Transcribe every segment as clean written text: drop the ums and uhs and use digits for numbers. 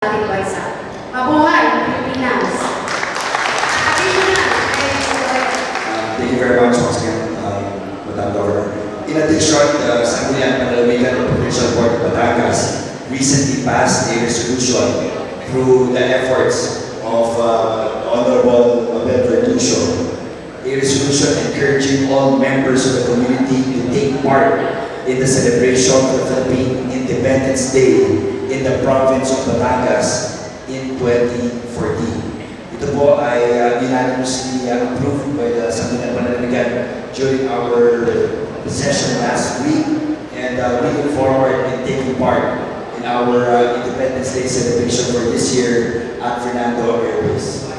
ating bansa. Mabuhay ang Pilipinas! Thank you very much once again, Madam Governor. In addition, the Sangguniang Panlalawigan of Provincial Board of Batangas recently passed a resolution through the efforts of Honorable Abel Verducio, a resolution encouraging all members of the community to take part in the celebration of the Philippine Independence Day in the province of Batangas in 2014. Ito po ay unanimously approved by the Sangguniang Panlalawigan during our session last week, and we look forward in taking part in our Independence Day celebration for this year at Fernando Airways.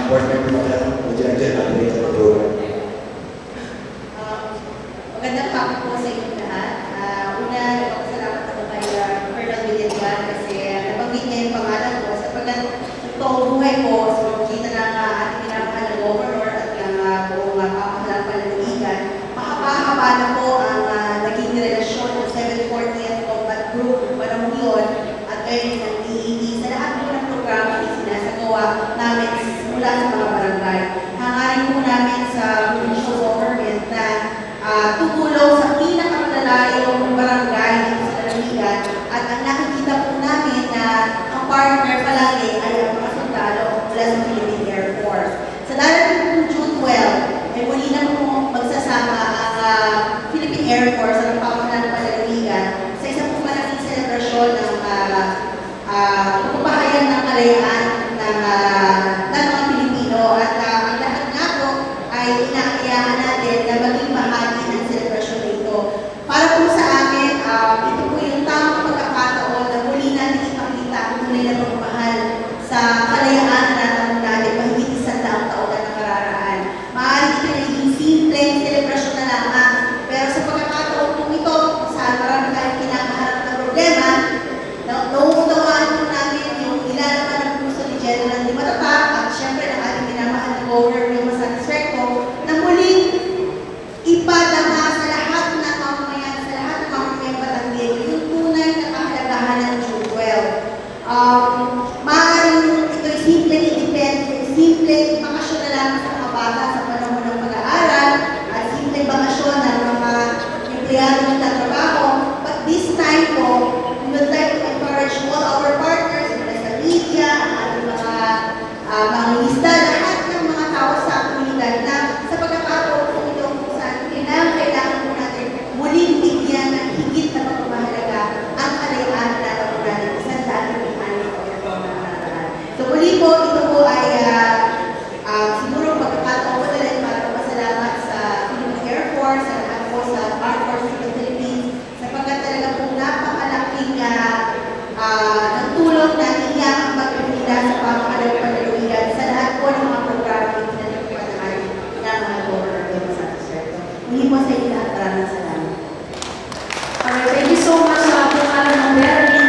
Board Member Macalano, would you like to elaborate on the program? Magandang hapon po sa inyong lahat. Una, nagpapasalamat ako kay Colonel Villarreal kasi nabanggit niya yung pangalan ko sapagkat sa toong buhay ko, sa pagkita ng ating pinamahal na governor at yung buong pamahalang panlalawigan, mahaba-haba na po ang naging relasyon ng 740th Combat Group ng panahon yun at ngayon ng DED sa lahat po ng programa na sinasagawa namin mula sa mga barangay. Hangarin po namin sa provincial government na tutulong sa pinakamalayong barangay dito sa Lalawigan at ang nakikita po namin na ang partner palagi ay ang mga sundalo mula sa Philippine Air Force. Sa darating po June 12, ay muli na po magsasama ang Philippine Air Force at ang pamahalaan ng Lalawigan sa isang po malaking selebrasyon ng pagpapahayan ng kalayaan ng mga Pilipino at ang lahat nga po ay inaakayahan natin na maging bahagi ng selebrasyon nito. Para po sa amin, ito po yung tamang pagkakataon na muli natin ipakita ang tunay na pagmamahal sa kalayaan na natanong natin mahigit 100 taon na nakararaan. Maaaring ito na yung simpleng selebrasyon na lamang, pero sa pagkakataon po ito, saan marami tayong kinakaharap na problema, nauunawaan po namin yung ilalaman ng puso ni General Di Matatak at syempre ng ating minamahal na governor ng Masanisrecto na muling ipadama sa lahat ng mamamayan, sa lahat ng mamamayang Batanggero yung tunay na kahalagahan ng June 12. Maaaring ito'y simpleng independent, simpleng bakasyon na lamang sa mga bata sa panahon ng pag-aaral at simpleng bakasyon ng mga empleyado ng trabaho. But this time po, we would like to encourage all our partners, mula sa media, ang ating mga lista, lahat ng mga tao sa komunidad na sa pagkakataon po ito kung saan kailangan po natin muling bigyan ng higit na pagmamahalaga ang kalayaan na natanong natin isang dating may-anin o ito na nakaraan. So muli po, ito po ay siguro pagkakataon ko na rin para pasalamat sa Philippine Air Force, sa lahat po sa Armed Forces of the Philippines, sapagkat talaga po napakalaking nagtulong na iyak ang pagpapilita sa pamahalagang panlalawigan sa lahat po ng mga programa na pinatutupad ng mga governor ng Masanisrecto. Muli po sa inyo lahat, maraming salamat. Alright, thank you so much sa pangalan ng Berlin.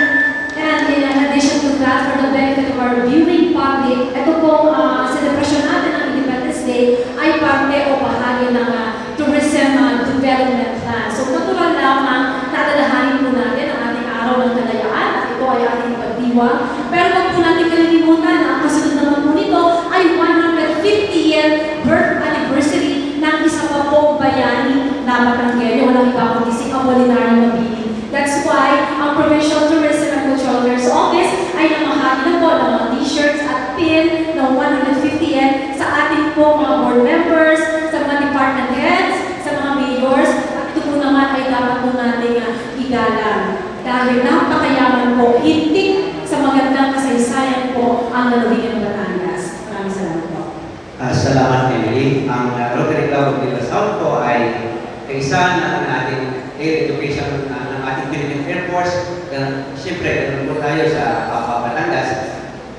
And in addition to that, for the benefit of our viewing public, ito pong celebration natin ng Independence Day ay parte o bahagi ng tourism development plan. So natural lamang tatalahanin po natin ang ating araw ng kalayaan at ito ay ating pagdiwang. Pero huwag po natin kalilimutan na ang kasunod naman po nito ay 150th birth anniversary ng isa pa pong bayani na Batanggero, walang iba kundi si Apolinario Mabini. That's why ang Provincial Tourism and Cultural Affairs Office ay namahagi na po ng mga t-shirts at pin ng 150th sa ating po mga board members, sa mga department heads, sa mga mayors, at ito po naman ay dapat po nating igalang. Dahil napakayaman po, hintik sa magandang kasaysayan po ang lalawigan ng Batangas. Maraming salamat po. Salamat, Emily. Ang Rotary Club of the South po ay kaisa ng ating air education ng ating Philippine Air Force. Siyempre, ganun po tayo sa Batangas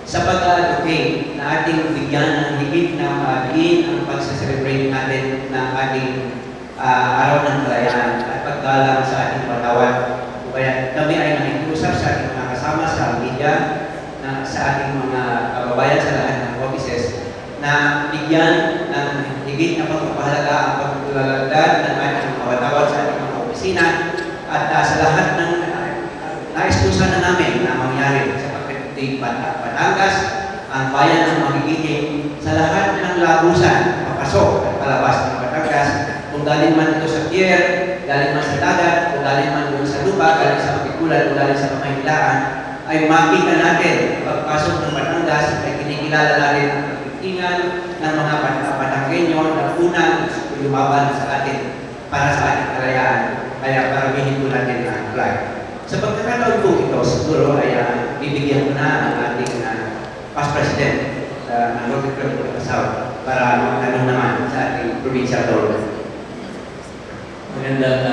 sa pag-advocate na ating bigyan ng higit na diin ang pag-celebrate natin ng ating araw ng kalayaan at paggalang sa ating patawan. Kaya kami ay nakikiusap sa ating mga kasama sa media, sa ating mga kababayan sa lahat ng offices na bigyan ng higit na pagpapahalaga ang pagtulalagdag ng ating mga watawat sa ating mga opisina at sa lahat ng nais po sana namin na mangyari sa pagdating Batangas, ang bayan ng magiging sa lahat ng labusan, papasok at palabas ng Batangas, kung galing man ito sa pier, galing man sa dagat, kung galing man doon sa lupa, galing sa makikulan, kung galing sa pamahilaan, ay makita natin pagpasok ng Batangas ay kinikilala natin ang pagkikingan ng mga Batanggenyo na unang lumaban sa atin para sa ating kalayaan. Kaya paramihin po natin ang flag. Sa pagkakataon po ito, siguro ay bibigyan ko na ang ating past president ng Rotary Club of the South para magtanong naman sa ating provincial government. Magandang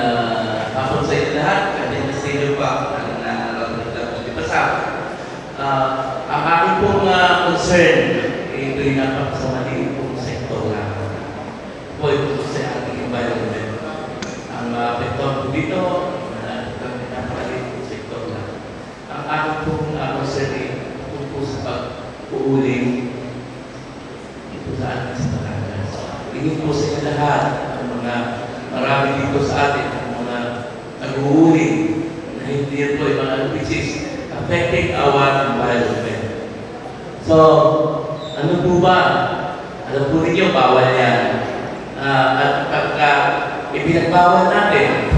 hapon sa inyo lahat. Kasi sino pa ang Rotary Club of the South. Ang aking pong concern, ito yung napakasamali pong sektor na po ito sa ating environment. Ang apektuhan po dito, napakalit pong sektor na. Ang aking pong concern ay po sa pag-uuling ito sa ating sa Batangas. Tingin po sa inyo lahat ang mga marami dito sa atin ang mga nag-uuling na hindi po ay mga which is affecting our environment. So, ano po ba? Alam po ninyo, bawal yan. At pagka ipinagbawal natin,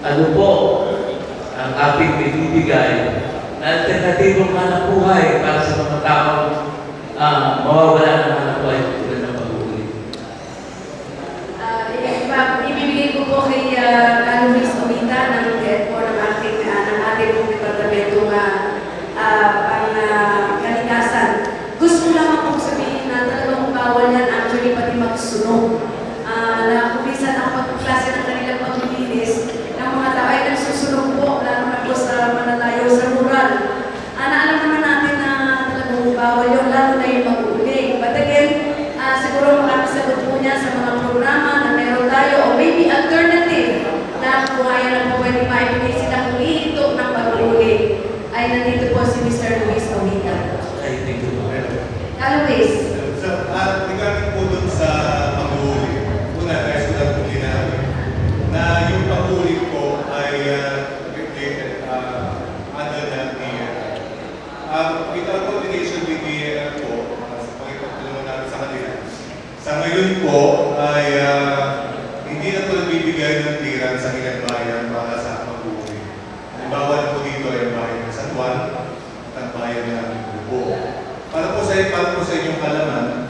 ano po ang ating ibibigay na alternatibong hanap buhay para sa mga taong mawawala ng hanap buhay tulad ng pag-uuli. Ibibigay ko po kay Luis Omita ng head po ng ating departamento kalikasan. Gusto ko lang po sabihin na talagang bawal yan actually pati magsunog. Na kumisan ang pagklase ng kanilang paglilinis ng mga tao ay nagsusunog po, lalo na po sa manalayo sa rural. Naalam naman natin na talagang bawal yun, lalo na yung mag-uuling. But again, siguro makakasagot po niya sa mga programa na meron tayo o maybe alternative na kung ayaw na po pwede maibigay silang hihinto ng pag-uuling. Ay nandito po si Mr. Luis Omita. Ay, thank you. Luis. Regarding po dun sa pag-uuli, una, guys, ko lang po ginawin na yung pag-uuli ko ay regulated under the with our coordination with the po, sa pagkakatulungan natin sa kanila. Sa ngayon po ay hindi na po nagbibigay ng tiran sa ilang bayan para sa pag-uuli. Halimbawa po dito ay ang bayan ng San Juan at ang bayan ng Lubo. Para po sa inyong kalaman,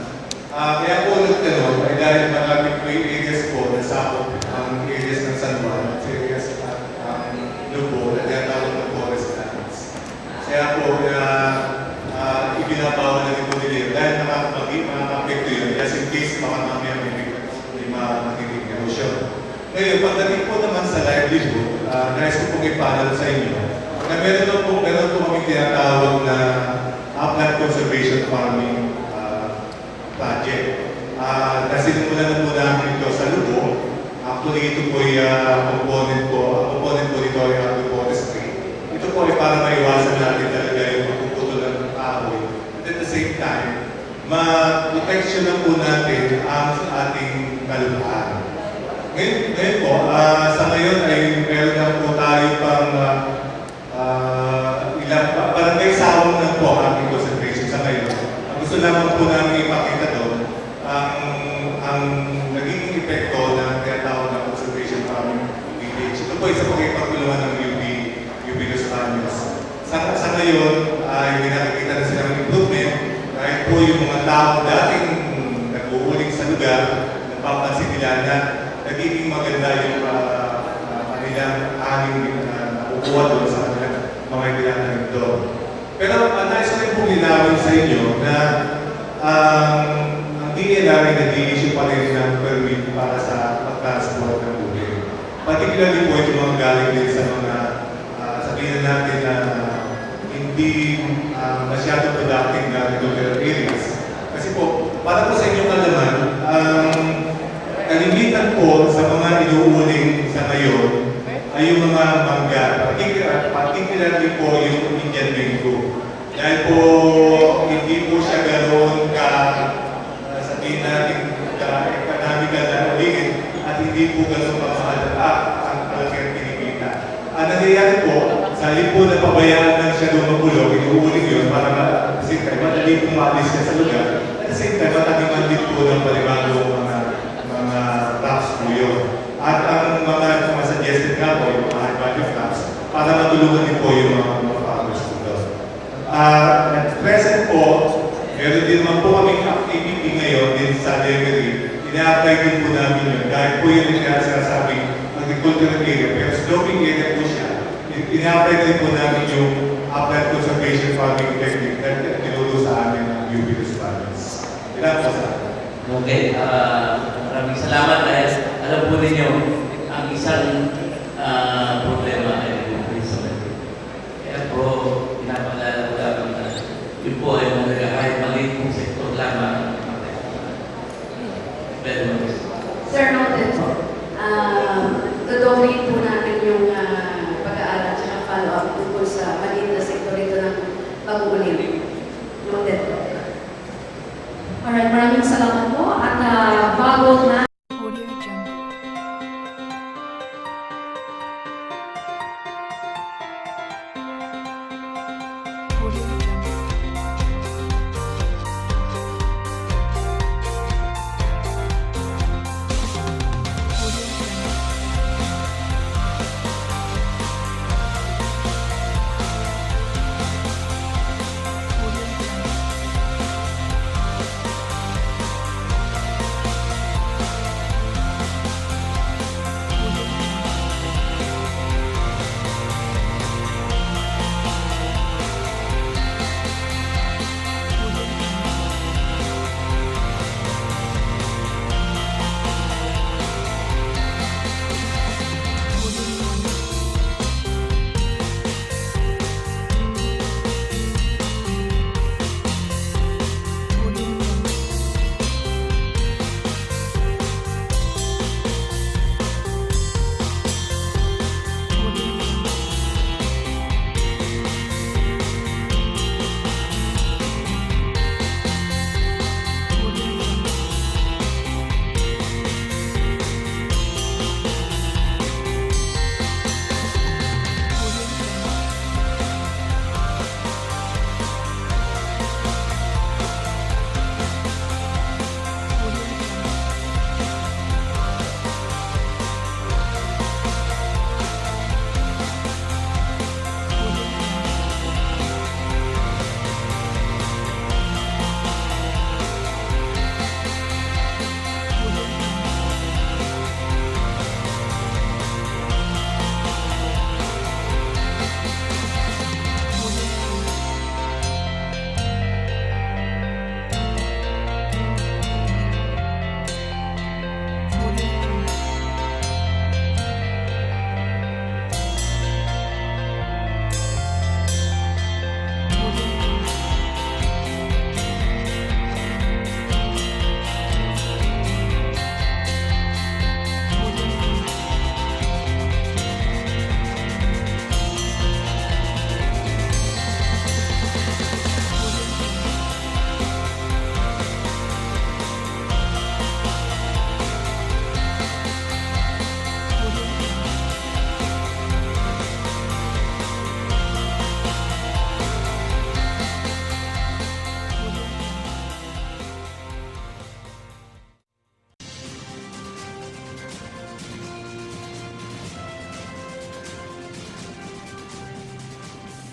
kaya po nagtanong ay dahil maraming po yung areas po na sakop ang areas ng San Juan at areas ng Lubo na tinatawag ng forest lands. Kaya po, ibinabawal na rin po nila yun dahil makakapekto yun. Just in case baka mamaya may magiging erosyon. Ngayon, pagdating po naman sa livelihood, nais ko pong ipanal sa inyo na meron po kami tinatawag na upland conservation farming project. Nasinimulan na po namin ito sa Lubo. Actually, ito po yung component po nito ay agroforestry. Ito po ay para maiwasan natin talaga yung pagpuputol ng kahoy. At at the same time, ma-protection na po natin ang ating kalupaan. Ngayon po, sa ngayon ay meron na po tayo pang barangay sawang na po ang ating concentration sa ngayon. Gusto lamang po namin ipakita doon ang nagiging epekto ng tinatawag na conservation farming village. Ito po isa po ay pagtulungan ng UP Los Baños. Sa ngayon ay may nakikita na silang improvement kahit po yung mga tao dating nag-uuling sa lugar, napapansin nila na nagiging maganda yung kanilang hangin na nakukuha doon sa kanilang mga kailangan doon. Pero nais ko rin pong linawin sa inyo na ang DNR ay nag-i-issue pa rin ng permit para sa pag-transport ng uli. Particularly po ito mga galing din sa mga sabihin natin na hindi masyadong productive na regular areas. Kasi po, para po sa inyong kalaman, kalimitan po sa mga inuuling sa ngayon ay yung mga mangga, particularly po yung Indian mango. Dahil po hindi po siya ganoon sabihin natin economical na uligin at hindi po ganoon pamahal ang talagang kinikita. Ang nangyayari po, hindi po napabayaan lang siya doon magulong, inuuling yun para kasi tayo madali pumalis siya sa lugar. At the same time, matagiman din po ng panibagong mga flaps po yun. At ang mga suggested nga po, yung mga high value flaps, para matulungan din po yung mga farmers po doon. At present po, meron din naman po kaming APP ngayon din sa Demery. Ina-apply din po namin yun. Dahil po yun yung sinasabing agricultural area, pero sloping area po siya. Ina-apply din po namin yung applied conservation farming technique na tinuro sa amin ng UP Respondents. Ilan po sa Okay, maraming salamat dahil alam po ninyo ang isang problema ay yung placement. Kaya po, pinapalala ko lang na yun po ay mga kahit maliit kong sektor lamang. Pero, Sir, noted po. Dodoblihin po namin yung pag-aaral at follow-up tungkol sa maliit na sektor ito ng pag-uuling. Noted po. Alright, maraming salamat po. At bago na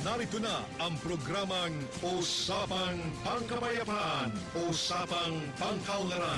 Narito na ang programang Usapang Pangkapayapaan, Usapang Pangkaunlaran.